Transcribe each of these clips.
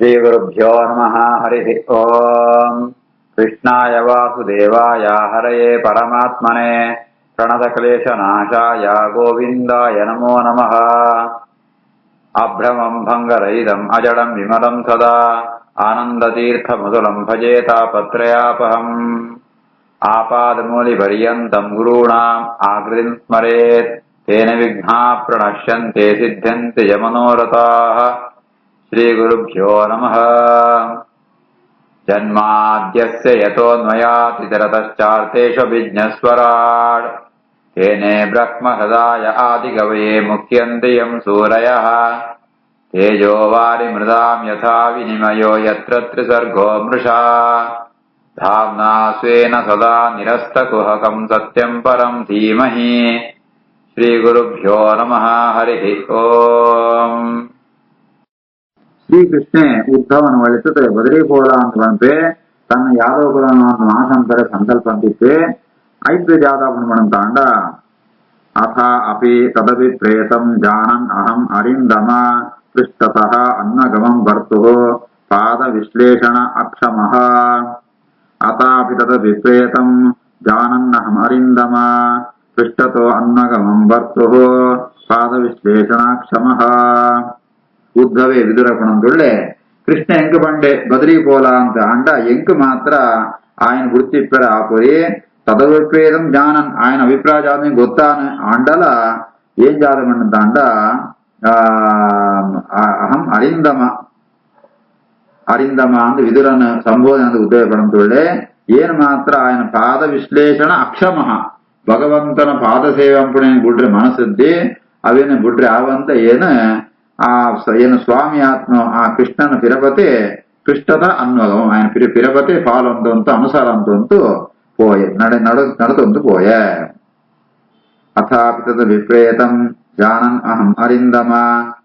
श्रीगुरुभ्यो नमः। हरिः ओम्। कृष्णाय वासुदेवाय हरये परमात्मने प्रणतक्लेशनाशाय गोविन्दाय नमो नमः। अभ्रमं भङ्गरहितम् अजडं विमलं सदा आनन्दतीर्थमधुरं भजे तापत्रयापहम्। आपादमूलिपर्यन्तं गुरूणाम् आकृतिं स्मरेत् तेन विघ्नाः प्रणश्यन्ते सिद्ध्यन्ति च मनोरथाः। श्रीगुरुभ्यो नमः। जन्माद्यस्य यतोऽन्वयातितरतश्चार्थेष्वभिज्ञस्वराट् तेने ब्रह्महृदाय आदिकवये मुह्यन्ति यं सूरयः। तेजो वारिमृदां यथा विनिमयो यत्र त्रिसर्गो मृषा धाम्ना स्वेन सदा निरस्तकुहकं सत्यं परं धीमहि। श्रीगुरुभ्यो नमः। हरिः ओम्. ಶ್ರೀಕೃಷ್ಣೆ ಉದ್ಧವನ ಒಳಿಸುತ್ತೆ ಬದರಿ ಹೋದ ಅಂತ ಬಂತೆ ತನ್ನ ಯಾದವ ಕುಲವನ್ನು ನಾಶಂತರ ಸಂಕಲ್ಪಂತಿತ್ತೆ ಐದು ಜಾದವನು ಮಣಂತಾಂಡ ಅಥ ಅಪಿ ತದಪಿ ಪ್ರೇತಂ ಜಾನನ್ ಅಹಂ ಅರಿಂದಮ ಪೃಷ್ಠತಃ ಅನ್ನಗಮಂ ಭರ್ತುಃ ಪಾದ ವಿಶ್ಲೇಷಣ ಅಕ್ಷಮಃ. ಅತಾಪಿ ತದಪಿ ಪ್ರೇತಂ ಜಾನನ್ ಅಹಂ ಅರಿಂದಮ ಪೃಷ್ಠತೋ ಅನ್ನಗಮಂ ಭರ್ತುಃ ಪಾದ ವಿಶ್ಲೇಷಣಾಕ್ಷಮಃ. ಉದ್ಧವೇ ವಿದುರಪಣಂದುಳ್ಳೆ ಕೃಷ್ಣ ಎಂಕ ಬಂಡೆ ಬದರಿ ಪೋಲ ಅಂತ ಅಂಡ ಎಂಕ ಮಾತ್ರ ఆయన గుర్తిప్పారు ఆపురి తదవిప్రేదం జానన్ ఆయన అభిప్రాయాన్ని గొత్తాను అండల ఏం జాదమంట అండ అహం అరిందಮ ಅಂದ ವಿದುರನ ಸಂಬೋಧನೆ ಅಂತ ಉದ್ಧವಪಣಂದುಳ್ಳೆ ಏನು ಮಾತ್ರ ఆయన ಪಾದ ವಿಶ್ಲೇಷಣ ಅಕ್ಷಮಃ ಭಗವಂತನ ಪಾದ ಸೇವಂಪಣೆ ಬಿಡ್ರೆ ಮನಸ್ಸಿದ್ದಿ ಅವೇನು ಬಿಡ್ರೆ ಅವಂತ ಏನು ಸ್ವಾಮಿ ಆತ್ಮ ಆ ಕೃಷ್ಣನ ಪಿರಪತೆ ಕೃಷ್ಣದ ಅನ್ನೋದು ఆయన ಪಿರಪತೆ ಪಾಲೊಂದು ಅನುಸಾರ ಅಂತಂತೂ పోయే నడుతొందు పోయే. అథాపి తద్ విప్రేతం జానన్ అహం అరిందమ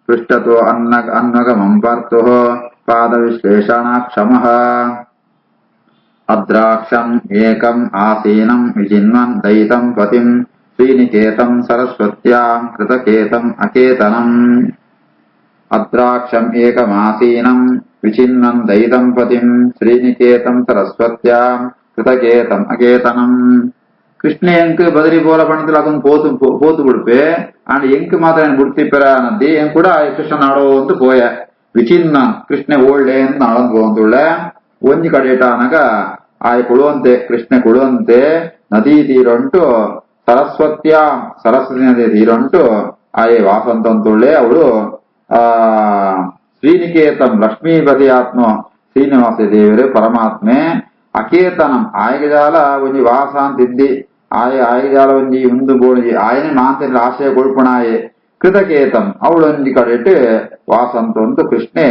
పృష్ఠతో అన్నగమం భర్తుః పాద విశ్లేషణాక్షమః. అద్రాక్షం ఏకం ఆసీనం విచిన్వన్ దయితం పతిం శ్రీనికేతం సరస్వత్యాం కృతకేతం అకేతనం. అద్రాక్షం ఏకమాసీనం విచిన్వన్ దయితం పతిం శ్రీనికేతం సరస్వత్యాం కృతకేతం అకేతనం. కృష్ణ ఎంక్ బదరి పోల పండితులు అతను పోతు ಬಿಡ್ಪೆ ಅಂಡ್ ಎಂಕ್ ಮಾತ್ರ ಏನು ಬಿಡ್ತಿಪ್ಪರ ಅನ್ನದ್ದಿ ಏನ್ ಕೂಡ ಕೃಷ್ಣ ನಾಡೋ ಅಂತ ಪೋಯ ವಿಚಿನ್ನ ಕೃಷ್ಣ ಓಳ್ಳೆ ಅಂತ ನಾಳಂದ್ ಹೋಗುಳ್ಳೆ ಒಂಜಿ ಕಡೆಟ ಅನಗ ಆಯ್ ಕೊಡುವಂತೆ ಕೃಷ್ಣ ಕೊಡುವಂತೆ ನದಿ ತೀರಂಟು ಸರಸ್ವತಿ ನದಿ ತೀರಂಟು ಆಯೆ ವಾಸಂತ ಅಂತುಳ್ಳೆ ಅವಳು ಶ್ರೀನಿಕೇತಂ ಲಕ್ಷ್ಮೀಪತಿ ಆತ್ಮ ಶ್ರೀನಿವಾಸ ದೇವರು ಪರಮಾತ್ಮೆ ಅಕೇತನಂ ಆಯಗಜಾಲ ಒಂಜಿ ವಾಸ ಅಂತಿದ್ದಿ ಆಯಗಜಾಲ ಒಂಜಿ ಮುಂದು ಬೋಳಿ ಆಯನೆ ಮಾಂತ ಆಶಯ ಕೊಳ್ಪಣಾಯೆ ಕೃತಕೇತಂ ಅವಳೊಂಜಿ ಕಡೆಟ್ ವಾಸಂತ ಒಂದು ಕೃಷ್ಣೆ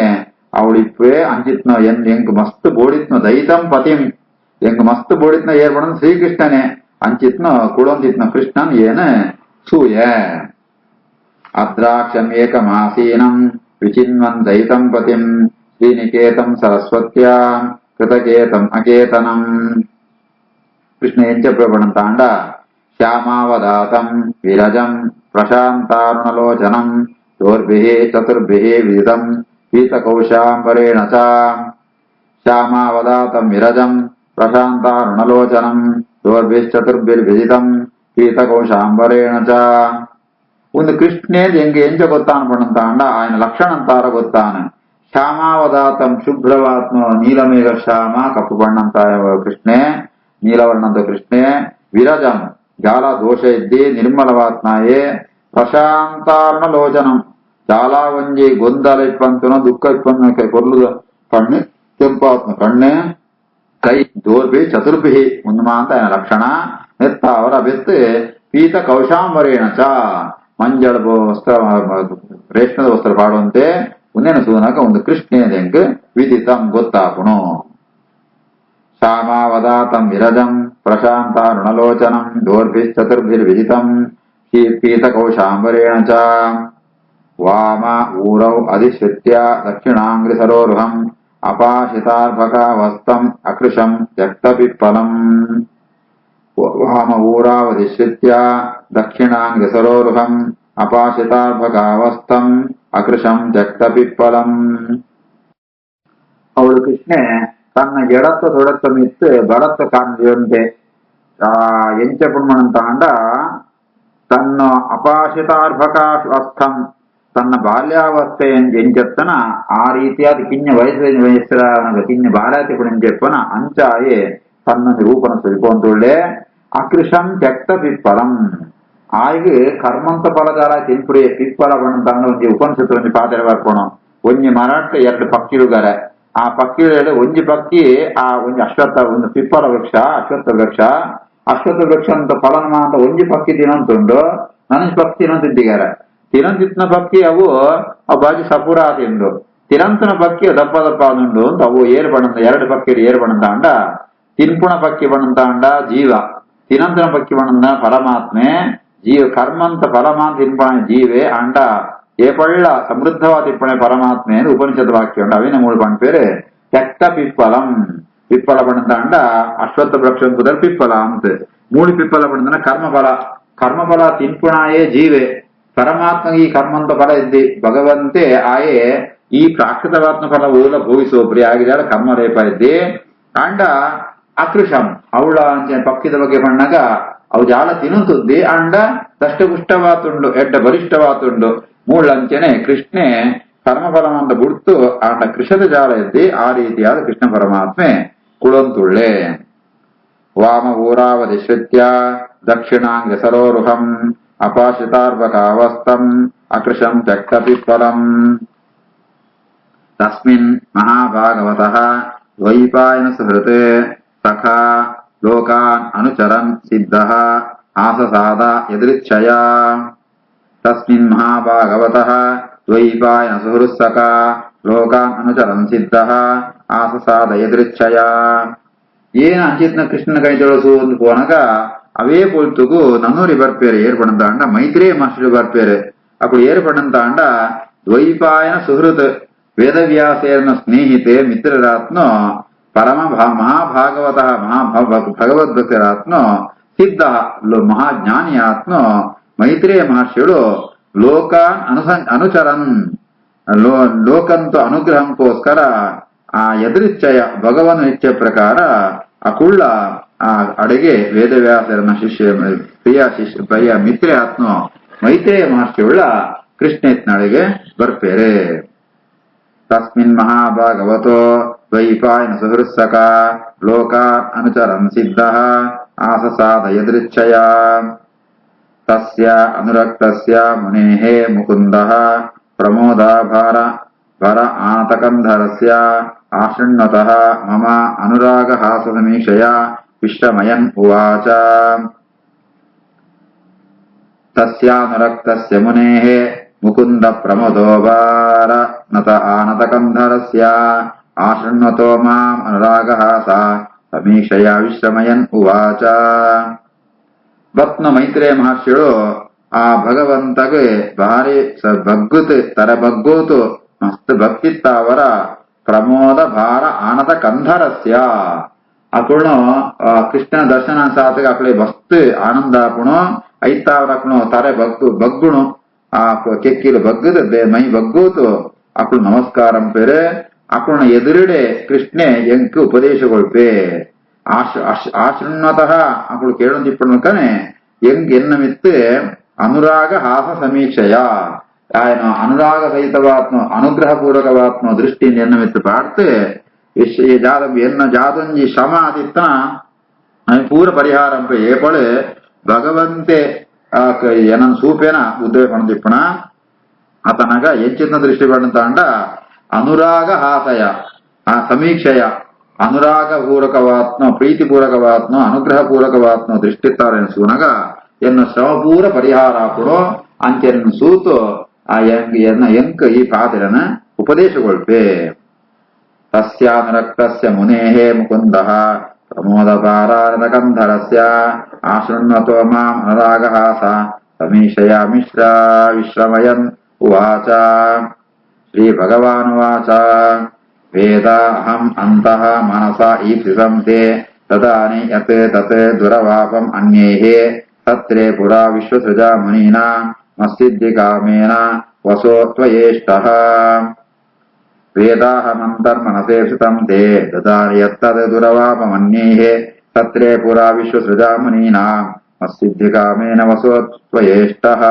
ಅವಳಿಪ್ಪೆ ಅಂಚಿತ್ನ ಎಂಕ್ ಮಸ್ತ್ ಬೋಡಿತ್ನ ದಯಿತಂ ಪತಿಂ ಎಂಕ್ ಮಸ್ತ್ ಬೋಡಿತ್ನ ಏರ್ಪಡ ಶ್ರೀಕೃಷ್ಣನೆ ಅಂಚಿತ್ನ ಕೊಡೊಂದಿತ್ನ ಕೃಷ್ಣನ್ ಏನ ಸೂಯ. ಅದ್ರಾಕ್ಷಂ ಏಕಮಾಸೀನಂ ವಿಚಿನ್ವನ್ ದಯಿತಂ ಪತಿಂ ಶ್ರೀನಿಕೇತಂ ಸರಸ್ವತ್ಯಾಂ కృతకేతం అకేతనం. కృష్ణ ఏం చెప్పబడంతాండ శ్యామావదాతం విరజం ప్రశాంతారుణలోచనం దోర్భిః చతుర్భిః విదితం పీతకౌశాంబరేణ చ. శ్యామావదాతం విరజం ప్రశాంతారుణలోచనం దోర్భిశ్చతుర్భిర్విదితం పీతకౌశాంబరేణ చ. ಒಂದು ಕೃಷ್ಣೇದ್ ಎಂಚ ಗೊತ್ತಾನು ಪಡಂತಾಂಡ ఆయన ಲಕ್ಷಣಂತಾರ ಗೊತ್ತಾನು. ಶ್ಯಾಮಾವದಾತಂ ಶುಭ್ರವಾತ್ಮ ನೀಲಮೇಘ ಶ್ಯಾಮ ಕಪ್ಪು ಬಣ್ಣಂತ ಕೃಷ್ಣೆ ನೀಲವರ್ಣಂತ ಕೃಷ್ಣೆ. ವಿರಜಂ ಜಾಲ ದೋಷ ಇದ್ದಿ ನಿರ್ಮಲವಾತ್ಮಾಯೇ. ಪ್ರಶಾಂತಾರ್ಣಲೋಚನಂ ಜಾಲ ಒಂಜಿ ಗೊಂದಲ ಇಪ್ಪಂತನ ದುಃಖ ಇಪ್ಪಂತ ಕೊರ್ಲು ಕಣ್ಣು ಕೆಂಪಾತ್ಮ ಕಣ್ಣೆ. ಕೈ ದೋರ್ಭಿ ಚತುರ್ಭಿ ಉನ್ಮ ಅಂತ ಲಕ್ಷಣ. ನೆತ್ತ ಅವರ ಬೆತ್ತು ಪೀತ ಕೌಶಾಂಬರೇಣ ಚ ಮಂಜಳ ವಸ್ತ್ರ ರೇಷ್ಮದ ವಸ್ತ್ರ ಪಾಡುವಂತೆ ಉನ್ನೇನ ಸೂನಕ ಒಂದು ಕೃಷ್ಣೇದೆಂಕ್ ವಿದಿತಂ ಗೊತ್ತಾಪುಣು. ಶ್ಯಾಮಾವದಾತಂ ವಿರಜಂ ಪ್ರಶಾಂತಾರುಣಲೋಚನಂ ದೋರ್ಭಿಶ್ಚತುರ್ಭಿರ್ವಿದಿತಂ ಪೀತಕೌಶಾಂಬರೇಣ ಚ. ವಾಮ ಊರೌ ಅಧಿಶ್ರಿತ್ಯ ದಕ್ಷಿಣಾಂಗ್ರಿ ಸರೋರುಹಂ ಅಪಾಶಿತಾರ್ಭಕಾವಸ್ತಂ ಅಕೃಶಂ ತ್ಯಕ್ತಪಿಪ್ಪಲಂ. ವಾಮ ಊರಾವಧಿಶ್ರಿತ್ಯ ದಕ್ಷಿಣಾಂಗ್ರಿ ಸರೋರುಹಂ ಅಪಾಶಿತಾರ್ಭಕಾವಸ್ತಂ ಅಕೃಶಂ ತ್ಯಕ್ತಪಿಪ್ಪಲಂ. ಅವಳು ಕೃಷ್ಣೆ ತನ್ನ ಎಡತ್ತ ತೊಡತ್ತ ಮಿತ್ತು ಬಡತ್ತ ಕಾಣ್ದಿಯಂತೆ ఎంచెప్పమనంతాండ తన్న ಅಪಾಶಿತಾರ್ಭಕಾಶ್ವಸ್ಥಂ ತನ್ನ ಬಾಲ್ಯಾವಸ್ಥೆ ಎಂచెత్తನ ಆ ರೀತಿಯಾದ ಕಿನ್ಯ ವಯಸ್ಸರ ಕಿನ್ಯ ಬಾಲ್ಯತೆ ಕೂಡ ಎಂచెಪ್ಪನ ಅಂಚಾಯೆ ತನ್ನ ನಿರೂಪಣ ಸುರಿಕೊಂಡುಳ್ಳೆ ಅಕೃಷಂ ತ್ಯಕ್ತ ಪಿಪ್ಪಲಂ ಆಯ್ಗೆ ಕರ್ಮಂತ ಫಲಗಾರ ತಿನ್ಪುರಿ ಪಿಪ್ಪಲ ಬಣ್ಣತಾಂಡ ಒಂಜಿ ಉಪನಿಷತ್ತು ಒಂಜಿ ಪಾತ್ರ ಬರ್ಕೋಣ ಒಂಜಿ ಮರಾಠ ಎರಡು ಪಕ್ಕಿಳುಗಾರ ಆ ಪಕ್ಕಿಳು ಒಂಜಿ ಪಕ್ಕಿ ಆ ಒಂಜಿ ಒಂದು ಪಿಪ್ಪಲ ವೃಕ್ಷ ಅಶ್ವತ್ಥ ವೃಕ್ಷ ಅಂತ ಫಲನ ಅಂತ ಒಂಜಿ ಪಕ್ಕಿ ತಿನ್ನಂತುಂಡು ನನಜ್ ಪಕ್ಕಿ ತಿನ್ನಂತಿದ್ದಾರ ತಿನ್ನಂತಿತ್ತಿನ ಪಕ್ಕಿ ಅವು ಬಾಜಿ ಸಪುರ ತಿಂದು ತಿರಂತನ ಪಕ್ಕಿ ದಪ್ಪ ದಪ್ಪ ಆದುಂಡು ಅಂತ ಅವು ಏರು ಬಣ್ಣದ ಎರಡು ಪಕ್ಕಿ ಏರು ಬಣ್ಣದಾಂಡ ತಿನ್ಪುಣ ಪಕ್ಕಿ ಬಣ್ಣದಾಂಡ ಜೀವ ತಿನಂತನ ಪಕ್ಕಿ ಬಣ್ಣದ ಪರಮಾತ್ಮೆ ಜೀವ ಕರ್ಮಂತ ಪರಮಾತ್ಮ ತಿನ್ಪಣ ಜೀವೆ ಅಂಡ ಏಪಳ್ಳ ಸಮೃದ್ಧವಾದ ತಿಪ್ಪಣೆ ಪರಮಾತ್ಮೆ ಉಪನಿಷತ್ ವಾಕ್ಯ ಉಂಟು ಅವಿನ ಮೂಳು ಪಣ್ ಪೇರು ತ್ಯಕ್ತ ಪಿಪ್ಪಲಂ ಪಿಪ್ಪಲ ಬಣ್ಣದಾಂಡ ಅಶ್ವತ್ಥ ವೃಕ್ಷ ಕುದರ್ ಪಿಪ್ಪಲ ಅಂತ ಮೂಳು ಪಿಪ್ಪಲ ಬಣ್ಣದ ಕರ್ಮಫಲ ತಿನ್ಪುಣಾಯೇ ಜೀವೆ ಪರಮಾತ್ಮ ಈ ಕರ್ಮಂತ ಫಲ ಇದ್ದಿ ಭಗವಂತೆ ಆಯೇ ಈ ಪ್ರಾಕೃತವಾತ್ಮ ಫಲ ಓಲ ಭೋಗಿಸೋಪ್ರಿ ಆಗಿದಾಳ ಕರ್ಮರೇಪ ಇದ್ದಿ ಅಂಡ ಅಕೃಷಂ ಅವಳ ಅಂಚೆ ಪಕ್ಷದ ಬಗ್ಗೆ ಬಣ್ಣಗ ಅವು ಜಾಳ ತಿನ್ನುತ್ತಿದ್ದಿ ಅಂಡ ದಷ್ಟಪುಷ್ಟವಾತುಂಡು ಎಡ್ಡ ಬಲಿಷ್ಠವಾತುಂಡು ಮೂಳಂಚನೆ ಕೃಷ್ಣೆ ಕರ್ಮಫಲವಂತ ಬಿಡ್ತು ಆಂಡ ಕೃಷದ ಜಾಲ ಇದ್ದಿ ಆ ರೀತಿಯಾದ ಕೃಷ್ಣ ಪರಮಾತ್ಮೆ ಕುಳಂತುಳ್ಳೆ ವಾಮ ಊರಾವಧಿ ಶ್ರುತ್ಯ ದಕ್ಷಿಣಾಂಗ ಸರೋರುಹಂ ಅಪಾಶಿತಾರ್ಭಕಾವಸ್ಥಂ ಅಕೃಶಂ ತ್ಯಕ್ತ ಪಿಪ್ಪಲಂ ತಸ್ಮಿನ್ ಮಹಾಭಾಗವತಃ ದ್ವೈಪಾಯನ ಸುಹೃತ್ ಸಖಾ ಲೋಕಾನ್ ಅನುಚರನ್ ಸಿದ್ಧಃ ಆಸಸಾದ ಯದೃಚ್ಛಯಾ ತಸ್ಮಿನ್ ಮಹಾಭಾಗವತಃ ದ್ವೈಪಾಯನ ಸುಹೃತ್ ಸಖಾ ಲೋಕಾನ್ ಅನುಚರನ್ ಸಿದ್ಧಃ ಆಸಸಾದ ಯದೃಚ್ಛಯಾ ಏನ ಅಂಚಿತ್ನ ಕೃಷ್ಣನ ಕೈ ತೊಳಸು ಒಂದು ಪೋನಗ ಅವೇ ಪೊಲ್ತುಗು ನನ್ನೂರಿ ಬರ್ಪೇರು ಏರ್ಪಡಂತಾಂಡ ಮೈತ್ರೇಯ ಮಾಸ್ಟರ್ ಬರ್ಪೇರು ಅప్పుడు ಏರ್ಪಡಂತಾಂಡ ದ್ವೈಪಾಯನ ಸುಹೃತ್ ವೇದವ್ಯಾಸೇನ ಸ್ನೇಹಿತೆ ಮಿತ್ರರಾತ್ನೋ ಪರಮ ಮಹಾಭಾಗವತ ಭಗವದ್ಭಕ್ತರಾತ್ನೋ ಸಿದ್ಧ ಮಹಾಜ್ಞಾನಿಯಾತ್ನೋ ಮೈತ್ರೇಯ ಮಹರ್ಷಿಗಳು ಲೋಕಾನ್ ಅನುಚರನ್ ಲೋಕಂತು ಅನುಗ್ರಹಂಕೋಸ್ಕರ ಆ ಎದುರಿಚ್ಛಯ ಭಗವನ ಇಚ್ಛೆ ಪ್ರಕಾರ ಆ ಕುಳ್ಳ ಆ ಅಡೆಗೆ ವೇದವ್ಯಾಸರನ್ನ ಪ್ರಿಯ ಮಿತ್ರ ಆತ್ಮ ಮೈತ್ರೇಯ ಮಹರ್ಷಿಯುಳ್ಳ ಕೃಷ್ಣೇತ್ನಳೆಗೆ ಬರ್ಪೇರೆ ತಸ್ಮಿನ್ ಮಹಾಭಾಗವತೋ ದ್ವೈಪಾಯನ ಸುಹೃತ್ಸಕ ಲೋಕಾನ್ ಅನುಚರನ್ ಸಿದ್ಧಃ ಆಸಸಾದ ಯದೃಚ್ಛಯ ತಸ್ಯ ಅನುರಕ್ತಸ್ಯ ಮುನೇಃ ಮುಕುಂದಃ ಪ್ರಮೋದಾಭಾರ ವರ ಆತಕಂಧರಸ್ಯ ಆಶೃಣ್ವತಃ ಮಮ ಅನುರಾಗಹಾಸಸಮೀಕ್ಷಯ ವಿಶ್ರಮಯನ್ ಉವಾಚ ತಸ್ಯಾನುರಕ್ತಸ್ಯ ಮುನೇಃ ಮುಕುಂದ ಪ್ರಮೋದೋಭಾರ ನತ ಆನತಕಂಧರಸ್ಯ ಆಶೃಣ್ವತೋ ಮಾಂ ಅನುರಾಗಹಾಸ ಸಮೀಕ್ಷಯ ವಿಶ್ರಮಯನ್ ಉವಾಚ ಭಕ್ತ ಮೈತ್ರೇಯ ಮಹರ್ಷಿಗಳು ಆ ಭಗವಂತಗೆ ಭಾರಿ ಬಗ್ಗುತ್ ತರ ಬಗ್ಗೋತು ಮಸ್ತ್ ಭಕ್ತಿತ್ತ ಅವರ ಪ್ರಮೋದ ಭಾರ ಆನದ ಕಂಧರಸ್ಯ ಅಕುಣು ಕೃಷ್ಣನ ದರ್ಶನ ಸಾತಗೆ ಅಕಳೆ ಮಸ್ತ್ ಆನಂದ ಅಪುಣು ಐತಾವರ ಅಕುಣು ತಾರೆ ಬಗ್ಗುಣು ಆ ಕೆಕ್ಕಿಲು ಬಗ್ಗದ ಮೈ ಬಗ್ಗೋತು ಅಕಳು ನಮಸ್ಕಾರಂ ಪೇರೆ ಅಕುಣ ಎದುರುಡೆ ಕೃಷ್ಣೆ ಎಂಕ್ ಉಪದೇಶಗೊಳ್ಪೆ ಆಶೃಣ್ವತಃ ಅಕಳು ಕೇಳೊಂದಿಪ್ಪಣಕನೆ ಎಂಗ್ ಎನ್ನ ಮಿತ್ತು ಅನುರಾಗ ಹಾಸ ಸಮೀಕ್ಷೆಯ ఆయన అనురాగ సహితవాత్మ అనుగ్రహపూర్వకవాత్మ దృష్టిని ఎన్నమిత్తు పాడితే ఎన్న జాతంజి శ్రమ ఆదిత్తన పూర పరిహారంపై ఏపడు భగవంతే ఎనను సూపేన ఉద్యోగ పణదిప్పణ అతనగా ఎంచిత్న దృష్టి పడంతాండ అనురాగ హాసయ సమీక్షయ అనురాగపూర్వకవాత్మ ప్రీతిపూర్వకవాత్మ అనుగ్రహపూర్వకవాత్మ దృష్టిತ್ತಾರೆನ ಸೂನಗ ಎನ್ನ ಶ್ರಮಪೂರ ಪರಿಹಾರಾಪುಡು ಅಂಚೆನ್ನು ಸೂತು ಆ ಎಂಕ ಈ ಪಾತ್ರನ ಉಪದೇಶಗೊಳ್ಪೆ ತಸ್ಯಾನುರಕ್ತಸ್ಯ ಮುನೇಃ ಮುಕುಂದಃ ಪ್ರಮೋದಪಾರಾನತಕಂಧರಸ್ಯ ಆಶೃಣ್ವತೋ ಮಾಂ ಅನುರಾಗಹಾಸ ಸಮೀಕ್ಷಯ ವಿಶ್ರಮಯನ್ ಉವಾಚ ಶ್ರೀ ಭಗವಾನುವಾಚ ವೇದ ಅಹಂ ಅಂತಃ ಮನಸ ಈಪ್ಸಿತಂ ತೇ ತದಾನಿ ಯತ್ ತತ್ ದುರವಾಪಂ ಅನ್ಯೈಃ ತತ್ರೇ ಪುರಾ ವಿಶ್ವಸೃಜಾ ಮುನೀನಾ ಮಸ್ಸಿದ್ಧಿ ಕಾಮೇನ ವಸೋ ತ್ವಯೇಷ್ಟಃ वेदाहमन्तर्मनसेप्सितं ते ददानि यत्तद् दुरवापमन्यैः तत्रे पुरा विश्वसृजा मुनीनां मत्सिद्धिकामेन वसोत्वयेष्टः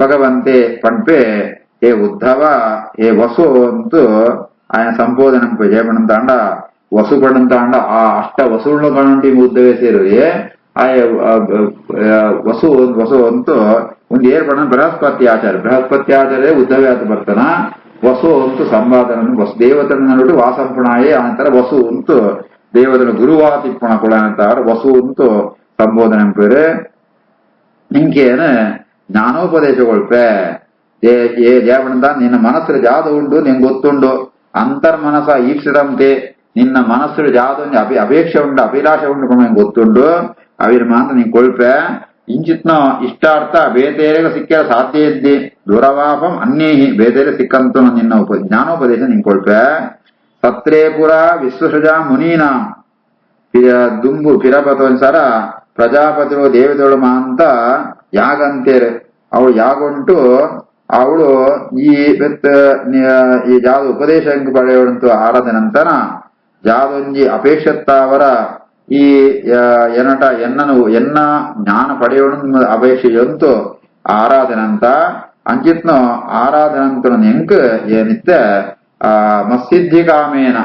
ಭಗವಂತೆ ಪಂಪೆ ಹೇ ಉದ್ಧವ ಹೇ ವಸು ಅಂತೂ ఆయన సంబోధనం చేయబడిందాండ వసు పడిందాండ ఆ అష్ట వసువుల కంటి ఉద్దవే ಸೇರಿ ವಸು ವಸು ಅಂತೂ ಒಂದು ಏರ್ಪಡ ಬೃಹಸ್ಪತಿ ಆಚಾರ್ಯ ಉದ್ದವೇ ಆತ ಬರ್ತಾನ ವಸು ಅಂತೂ ಸಂವಾದನ ವಸು ದೇವತನ ನೋಡಿ ವಾಸಂಪುಣಾಯೇ ಅನಂತರ ವಸು ಅಂತೂ ದೇವತನ ಗುರುವಾತಿಪ್ಪಣ ಕೂಡ ಅಂತಾರ ವಸು ಅಂತೂ ಸಂಬೋಧನೆ ಪೇರು ನಿಂಕೇನು ಜ್ಞಾನೋಪದೇಶಗೊಳ್ಪೆ ದೇವಣ್ಣ ನಿನ್ನ ಮನಸ್ಸು ಜಾದ ಉಂಡು ನಿಂಗೆ ಗೊತ್ತುಂಡು ಅಂತರ್ಮನಸ ಈಕ್ಷರಂತೆ ನಿನ್ನ ಮನಸ್ಸು ಜಾದ ಅಪೇಕ್ಷೆ ಉಂಡು ಅಭಿಲಾಷ ಉಂಡು ನಿಂಗೆ ಗೊತ್ತುಂಡು ಅವಿರ ಮಾತ್ರ ನಿಂಗೆ ಕೊಳ್ಪೆ ಇಂಚಿತ್ನ ಇಷ್ಟಾರ್ಥ ಬೇತೇರೆಗೆ ಸಿಕ್ಕ ಸಾಧ್ಯ ಇದ್ದಿ ದುರವಾಪಂ ಅನ್ಯೇಹಿ ಬೇತೇರೆ ಸಿಕ್ಕಂತ ನಿನ್ನ ಜ್ಞಾನೋಪದೇಶ ನಿಂಗೆ ಕೊಳ್ಪೆ ಸತ್ರೇಪುರ ವಿಶ್ವಸೃಜಾ ಮುನೀನ ದುಂಬು ಪಿರಪತೋನ್ಸರ ಪ್ರಜಾಪತಿರು ದೇವದೊಳು ಅಂತ ಯಾಗಂತೇರೆ ಅವಳು ಯಾಗುಂಟು ಅವಳು ಈ ಜಾದ ಉಪದೇಶ ಪಡೆಯುವಂತ ಆರಾಧನೆ ನಂತರ ಜಾದೊಂಜಿ ಅಪೇಕ್ಷತ್ತಾವರ ಈ ಎನ್ನಟ ಎನ್ನ ಜ್ಞಾನ ಪಡೆಯೋಣ ಅಪೇಕ್ಷೆಯಂತೂ ಆರಾಧನೆ ಅಂತ ಅಂಚಿತ್ನ ಆರಾಧನಂತ ನೆಂಕ್ ಏನಿತ್ತ ಮಸ್ಸಿದ್ಧಿ ಕಾಮೇನ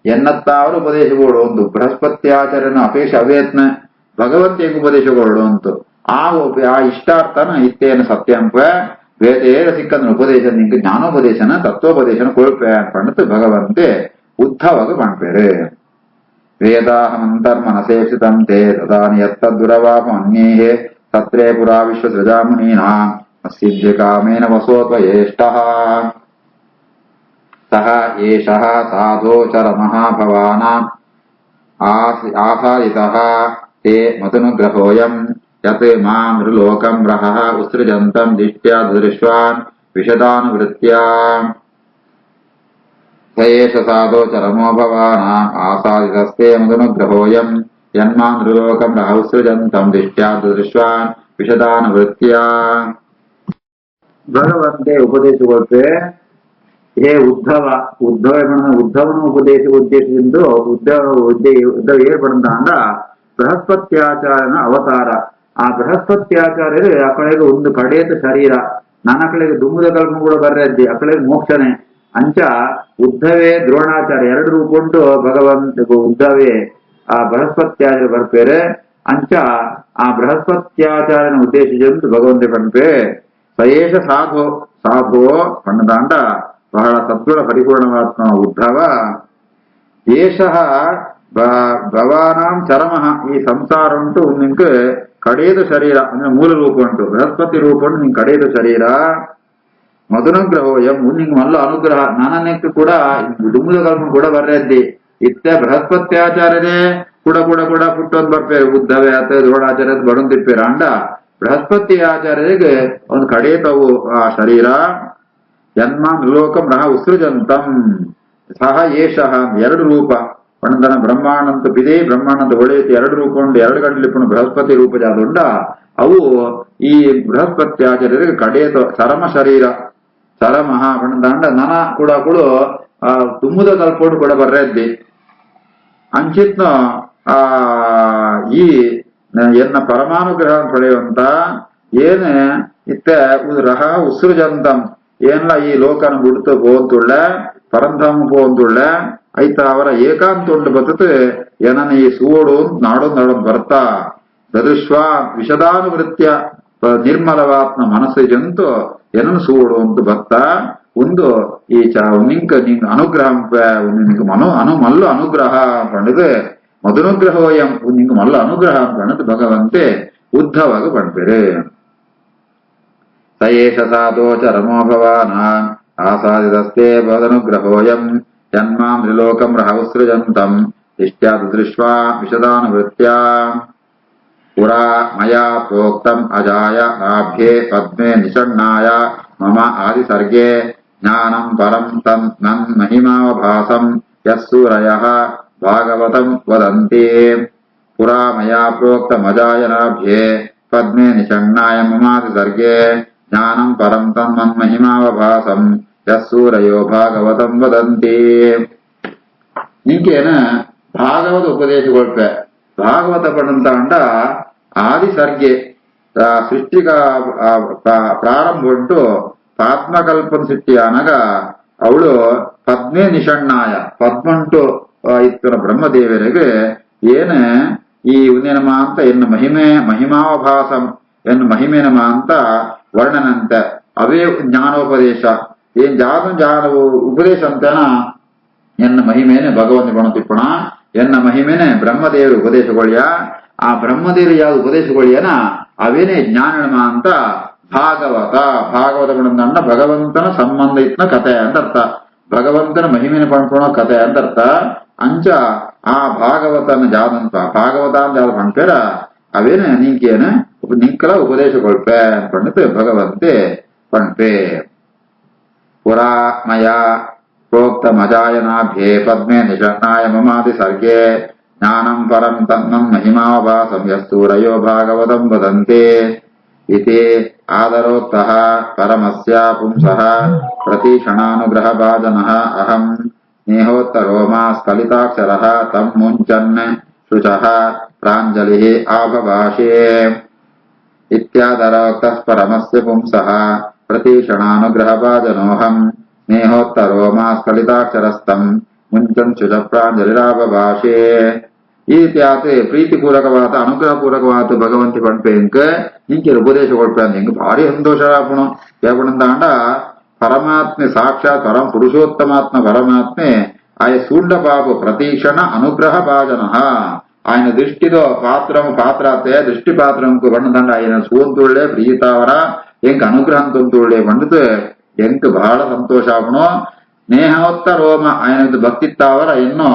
ಎನ್ನತ್ತಾವರು ಉಪದೇಶಗಳು ಒಂದು ಬೃಹಸ್ಪತ್ಯಾಚಾರ್ಯನ ಅಪೇಕ್ಷೆ ಅವೇತ್ನ ಭಗವಂತಿಗೆ ಉಪದೇಶಗಳು ಅಂತು ಆ ಇಷ್ಟಾರ್ಥನ ಇತ್ತೇನು ಸತ್ಯಂಪ ಬೇರೆ ಸಿಕ್ಕಂದ್ರ ಉಪದೇಶ ನಿಂಗೆ ಜ್ಞಾನೋಪದೇಶನ ತತ್ವೋಪದೇಶನ ಕೊಳ್ಪೆ ಅನ್ಪಂಡು ಭಗವಂತೆ ಉದ್ಧವಾಗ ಪಣ್ಪೇರು ವೇದಾಹಮಂತರ್ಮನಸೇಪ್ಸಿತಂ ತೇ ತದಾನಿ ಯತ್ತದ್ದುರವಾಪಂ ಅನ್ಯೇಹೇ ತತ್ರೇ ಪುರಾ ವಿಶ್ವಸೃಜಾ ಮುನೀನಾಂ ಮಸ್ಸಿದ್ಧಿ ಕಾಮೇನ ವಸೋತ್ವಯೇಷ್ಟಃ ಸಹ ಏಷಃ ಸಾಧೋಚರಮಃ ಭವಾನಾಂ ಆಸಾದಿತಃ ते मदनुग्रहोऽयं यत् मां नृलोकं रहः उत्सृजन्तं दिष्ट्या दृष्ट्वान् विशदानुवृत्त्या स एष साधोचरमो भवानाम् आसादितस्ते मदनुग्रहोऽयं यन्मां नृलोकं रहः उत्सृजन्तं दिष्ट्या दृष्ट्वान् विशदानुवृत्त्या ಭಗವಂತೆ ಉಪದೇಶಗೊಳ್ಪೆ ಹೇ ಉದ್ಧವ ಉದ್ಧವನ ಉದ್ದೇಶದಿಂದ ಉದ್ಧವ ಏರ್ಪಡಂತ ಬೃಹಸ್ಪತ್ಯಾಚಾರ್ಯನ ಅವತಾರ ಆ ಬೃಹಸ್ಪತ್ಯಾಚಾರ್ಯರು ಅಕಳೆಗೆ ಒಂದು ಕಡೆಯದ ಶರೀರ ನನ್ನ ಕಡೆಗೆ ದುಮ್ಮದ ಕಲ್ಪನೆ ಕೂಡ ಬರ್ರದ್ದಿ ಅಕಳೆಗೆ ಮೋಕ್ಷನೆ ಅಂಚ ಉದ್ಧವೇ ದ್ರೋಣಾಚಾರ್ಯ ಎರಡು ರೂಪುಂಟು ಭಗವಂತ ಉದ್ಧವೇ ಆ ಬೃಹಸ್ಪತ್ಯಾಚಾರ್ಯ ಬರ್ಪೇರೆ ಅಂಚ ಆ ಬೃಹಸ್ಪತ್ಯಾಚಾರ್ಯನ ಉದ್ದೇಶಿಸಿದಂತ ಭಗವಂತ ಪಣ್ಪೆ ಸಯೇಷ ಸಾಧೋ ಪಣ್ಣದಾಂಡ ಬಹಳ ಸದ್ಗುಣ ಪರಿಪೂರ್ಣವಾತ್ಮ ಉದ್ಧವ ಏಷಃ ಭವಾನಾಂ ಚರಮಃ ಈ ಸಂಸಾರ ಉಂಟು ನಿಂಗೆ ಕಡೆಯದ ಶರೀರ ಅಂದ್ರೆ ಮೂಲ ರೂಪ ಉಂಟು ಬೃಹಸ್ಪತಿ ರೂಪ ಉಂಟು ನಿಂಗೆ ಕಡೆಯದ ಶರೀರ ಮಧುನುಗ್ರಹೋಯಂ ನಿಂಗೆ ಮಲ್ಲ ಅನುಗ್ರಹ ನಾನಕ್ಕೆ ಕೂಡ ದುಮ್ಮದ ಕಲ್ಪನೆ ಕೂಡ ಬರ್ರದ್ದಿ ಇತ್ತೆ ಬೃಹಸ್ಪತ್ಯಾಚಾರ್ಯನೇ ಕೂಡ ಕೂಡ ಕೂಡ ಪುಟ್ಟೊಂದು ಬರ್ಪೇರು ಉದ್ಧವೇ ಆತ ದ್ರೋಣಾಚಾರ್ಯ ಬಡೊಂದಿಪ್ಪೇರ ಅಂಡ ಬೃಹಸ್ಪತಿ ಆಚಾರ್ಯರಿಗೆ ಒಂದು ಕಡೆಯತವು ಆ ಶರೀರ ಜನ್ಮ ನೃಲೋಕಂ ರಹ ಉತ್ಸೃಜಂತಂ ಸಹ ಏಷಃ ಎರಡು ರೂಪ ಪಣದನ ಬ್ರಹ್ಮಾಂಡಂತ ಬಿದೆ ಬ್ರಹ್ಮಾಂಡಂತ ಒಳೆಯುತ್ತೆ ಎರಡು ರೂಪ ಉಂಡು ಎರಡು ಗಂಟಲಿಪ್ಪಣ ಬೃಹಸ್ಪತಿ ರೂಪ ಜಾದುಂಡ ಅವು ಈ ಬೃಹಸ್ಪತ್ಯಾಚಾರ್ಯರಿಗೆ ಕಡೆಯತ ಚರಮ ಶರೀರ ಚರಮಃ ಪಣದಂಡ ನನ ಕೂಡ ಕೂಡ ತುಂಬುದ ಕಲ್ಪೋಡು ಕೂಡ ಬರ್ರದ್ದಿ ಅಂಚಿತ್ನ ಈ ಎನ್ನ ಪರಮಾನುಗ್ರಹ ಪಡೆಯುವಂತ ಏನ್ ಇತ್ತ ರಹ ಉತ್ಸೃಜಂತಂ ಏನ್ಲ ಈ ಲೋಕನ ಬಿಡ್ತು ಪೋಂತುಳ್ಳ ಪರಂಧಾಮ ಪೋಂತುಳ್ಳ ಐತ ಅವರ ಏಕಾಂತ ಉಂಡು ಬರ್ತದೆ ಏನನ್ನ ಈ ಸೂಡು ನಾಡೊಂದು ಬರ್ತಾ ದೃಶ್ವ ವಿಶದಾನುವೃತ್ಯ ನಿರ್ಮಲವಾತ್ಮ ಮನಸ್ಸು ಜಂತು ಏನನ್ನು ಸೂಡು ಅಂತ ಬರ್ತಾ ಒಂದು ಈ ನಿಂಕ ಅನುಗ್ರಹ ನಿಂಗೆ ಮಲ್ಲ ಅನುಗ್ರಹ ಪಂಡದು ಮಧುನುಗ್ರಹೋಯಂ ನಿಂಗೆ ಮಲ್ಲ ಅನುಗ್ರಹ ಪಣದು ಭಗವಂತೆ ಉದ್ಧವಾಗ ಪಣ್ಪೇರು ಸಯೇಷ ಸಾಧೋಚರಮೋ ಭವಾನಾಂ ಆಸಾದಿತಸ್ತೆ ಮದನುಗ್ರಹೋಯಂ ಜನ್ಮಾಂ ತ್ರಿಲೋಕಂ ರಹ ಉತ್ಸೃಜಂತಂ ದಿಷ್ಟ್ಯಾ ದೃಶ್ವಾ ವಿಶದಾನುವೃತ್ತ್ಯಾ ಪುರಾ ಮಯಾ ಪ್ರೋಕ್ತಂ ಅಜಾಯ ನಾಭ್ಯೇ ಪದ್ಮೇ ನಿಷಣ್ಣಾಯ ಮಮ ಆದಿಸರ್ಗೆ ಜ್ಞಾನಂ ಪರಂ ತಂ ನನ್ ಮಹಿಮಾವಭಾಸಂ ಯಸ್ಸೂರಯಃ ಭಾಗವತಂ ವದಂತಿ ಪುರಾ ಮಯಾ ಪ್ರೋಕ್ತಮಜಾಯ ನಾಭ್ಯೇ ಪದ್ಮೇ ನಿಷಣ್ಣಾಯ ಮಮಾದಿಸರ್ಗೆ ಜ್ಞಾನಂ ಪರಂ ತಂ ಮನ್ ಮಹಿಮಾವಭಾಸಂ ಯಸ್ಸೂರಯೋ ಭಾಗವತಂ ವದಂತಿ. ಇಂಕೇನ ಭಾಗವತ ಉಪದೇಶಗೊಳ್ಪೆ ಭಾಗವತ ಪಡಂತಾಂಡ ಆದಿ ಸರ್ಗೆ ಸೃಷ್ಟಿಗ ಪ್ರಾರಂಭ ಉಂಟು ಪಾತ್ಮಕಲ್ಪನ ಸೃಷ್ಟಿ ಅನಗ ಅವಳು ಪದ್ಮೇ ನಿಷಣ್ಣಾಯ ಪದ್ಮಂಟು ಇತ್ತು ಬ್ರಹ್ಮದೇವರಿಗೆ ಏನ ಈ ಉನ್ನೇನಮ ಅಂತ ಎನ್ನು ಮಹಿಮಾವಭಾಸಂ ಎನ್ನು ಮಹಿಮೇನಮ ಅಂತ ವರ್ಣನಂತೆ ಅವೇ ಜ್ಞಾನೋಪದೇಶ ಏನ್ ಜ್ಞಾನ ಉಪದೇಶ ಅಂತನ ಎನ್ನ ಮಹಿಮೇನೆ ಭಗವಂತ ಗುಣತಿಪ್ಪಣ ಎನ್ನ ಮಹಿಮೇನೆ ಬ್ರಹ್ಮದೇವರು ಉಪದೇಶಗೊಳ್ಳಿಯ ಆ ಬ್ರಹ್ಮದೇವರು ಯಾವ್ದು ಉಪದೇಶಗೊಳ್ಳಿಯನ ಅವೇನೇ ಜ್ಞಾನಮ ಅಂತ ಭಾಗವತ ಗುಣದಂಡ ಭಗವಂತನ ಸಂಬಂಧ ಇತ್ನ ಕಥೆ ಅಂತ ಅರ್ಥ. ಭಗವಂತನ ಮಹಿಮೇನ ಪಣ್ಪುಣ ಕಥೆ ಅಂತ ಅರ್ಥ. ಅಂಚ ಆ ಭಾಗವತನ ಜಾದಂತ ಭಾಗವತ ಅಂತ ಯಾವ್ದು ಪಣ್ಪೇರ ಅವೇನ ನಿಂಕೇನ ನಿಂಕಲ ಉಪದೇಶಗೊಳ್ಪೆ ಅನ್ಪಂಡಿತು ಭಗವಂತೆ ಪಣ್ಪೆ. ಪುರಾ ಮಯ ಪ್ರೋಕ್ತಮಜಾಯನಾಭ್ಯೇ ಪದ್ಮೇ ನಿಷಣ್ಣಾಯ ಮಮಾದಿ ಸರ್ಗೆ ಜ್ಞಾನಂ ಪರಂ ತನ್ನಂ ಮಹಿಮಾವಭಾಸಂ ಯಸ್ತೂರಯೋ ಭಾಗವತಂ ವದಂತೆ ಇತಿ ಆದರೋಕ್ತಃ ಪರಮಸ್ಯ ಪುಂಸಃ ಪ್ರತಿಕ್ಷಣಾನುಗ್ರಹ ಭಾಜನಃ ಅಹಂ ಸ್ನೇಹೋತ್ತರೋಮಾ ಸ್ಖಲಿತಾಕ್ಷರಃ ತಂ ಮುಂಚನ್ ಶುಚಃ ಪ್ರಾಂಜಲಿಃ ಆಭಭಾಷೆ ಇತ್ಯಾದರೋಕ್ತಃ ಪರಮಸ್ಯ ಪುಂಸಃ ಪ್ರತಿಕ್ಷಣಾನುಗ್ರಹ ಭಾಜನೋಹಂ ಸ್ನೇಹೋತ್ತರೋಮಾ ಸ್ಖಲಿತಾಕ್ಷರಸ್ತಂ ಮುಂಚನ್ ಶುಚ ಪ್ರಾಂಜಲಿರಾಭಭಾಷೆ. ಈ ರೀತಿಯಾದ ಪ್ರೀತಿಪೂರ್ವಕವಾದ ಅನುಗ್ರಹಪೂರ್ವಕವಾದ ಭಗವಂತಿ ಪಣ್ಪೇಂಕ ಇಂಕೆ ಉಪದೇಶಗೊಳ್ಪೆ ಅಂತ ಹಿಂಗ ಭಾರಿ ಸಂತೋಷ ಆಪುಣ ಕೇಪಣಂದಾಂಡ ಪರಮಾತ್ಮೆ ಸಾಕ್ಷಾತ್ ಪರಮ ಪುರುಷೋತ್ತಮಾತ್ಮ ಪರಮಾತ್ಮೆ ಆಯ ಸೂಂಡ ಪಾಪು ಪ್ರತೀಕ್ಷಣ ಅನುಗ್ರಹ ಭಾಜನ ఆయన దృష్టిలో పాత్రతే దృష్టి పాత్రంకు పండుదండ ఆయన సూంతుళ్లే ప్రీతావర ఎంక అనుగ్రహంతో తుళ్లే పండుతూ ಎಂಕ ಬಹಳ ಸಂತೋಷ ಆಪಣೋ. ಸ್ನೇಹೋತ್ತ ರೋಮ ఆయన ಭಕ್ತಿತ್ತಾವರ ಎನ್ನೋ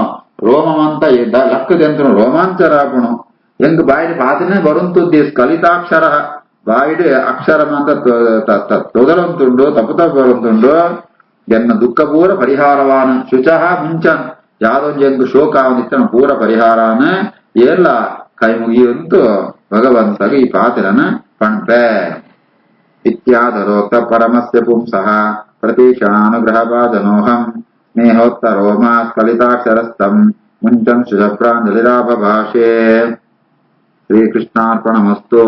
ರೋಮವಂತ ಲಕ್ಕದೆಂತ ರೋಮಾಂಚರ ಆಪಣು ಎಂಕ್ ಬಾಯಿಡ್ ಪಾತ್ರನೇ ಬರುಂತುದ್ದಿ ಸ್ಖಲಿತಾಕ್ಷರ ಬಾಯಿಡ್ ಅಕ್ಷರಮಂತ ತೊದಲಂತುಂಡು ತಪ್ಪುತ ಬರುಂತುಂಡು ಎನ್ನ ದುಃಖ ಪೂರ ಪರಿಹಾರವಾನ ಶುಚಃ ಮುಂಚನ್ ಯಾವ್ದೊಂದು ಎಂಕ್ ಶೋಕ ಅವನಿತ್ತನ ಪೂರ ಪರಿಹಾರಾನ ಎಲ್ಲ ಕೈ ಮುಗಿಯುವಂತು ಭಗವಂತಗೆ ಈ ಪಾತ್ರನ ಪಣ್ಪೆ. ಇತ್ಯಾದರೋಕ್ತ ಪರಮಸ್ಯ ಪುಂಸಃ ಪ್ರತೀಕ್ಷಣಾನುಗ್ರಹ ಭಾಜನೋಹಂ ಸ್ನೇಹೋತ್ತರೋಮಾ ಸ್ಖಲಿತಾಕ್ಷರಸ್ತಂ ಮುಂಚನ್ ಶುಚ ಪ್ರಾಂಜಲಿರಾಭಭಾಷೆ. ಶ್ರೀಕೃಷ್ಣಾರ್ಪಣಮಸ್ತು.